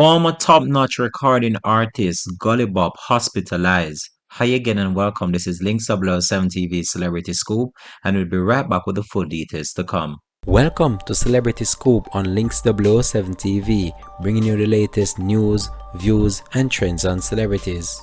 Former top-notch recording artist Gully hospitalized. Hi again and welcome. This is Links 007 TV Celebrity Scoop, and we'll be right back with the full details to come. Welcome to Celebrity Scoop on Links 007 TV, bringing you the latest news, views, and trends on celebrities.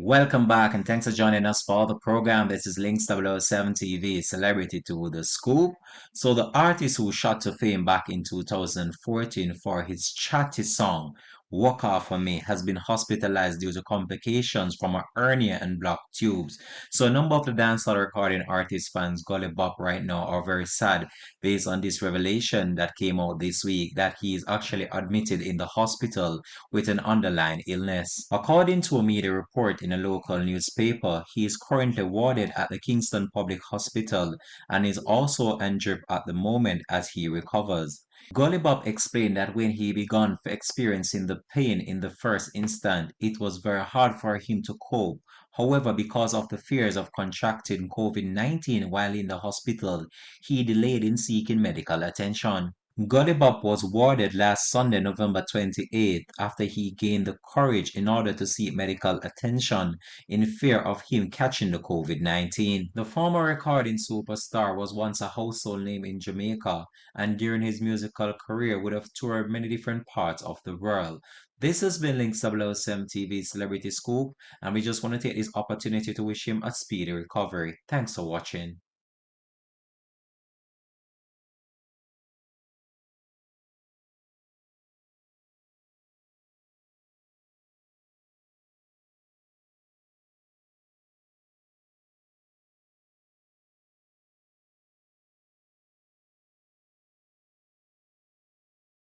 Welcome back and thanks for joining us for the program. This is Links 007 TV Celebrity to the Scoop. So the artist who shot to fame back in 2014 for his chatty song Walk Off of Me has been hospitalized due to complications from a hernia and blocked tubes. So a number of the dancehall recording artist fans Gully Bop right now are very sad based on this revelation that came out this week that he is actually admitted in the hospital with an underlying illness. According to a media report in a local newspaper, he is currently warded at the Kingston Public Hospital and is also injured at the moment as he recovers. Gollibop explained that when he began experiencing the pain in the first instant, it was very hard for him to cope. However, because of the fears of contracting COVID-19 while in the hospital, he delayed in seeking medical attention. Gollibop was warded last Sunday, November 28th, after he gained the courage in order to seek medical attention in fear of him catching the COVID-19. The former recording superstar was once a household name in Jamaica and during his musical career would have toured many different parts of the world. This has been Links 007 TV Celebrity Scoop, and we just want to take this opportunity to wish him a speedy recovery. Thanks for watching.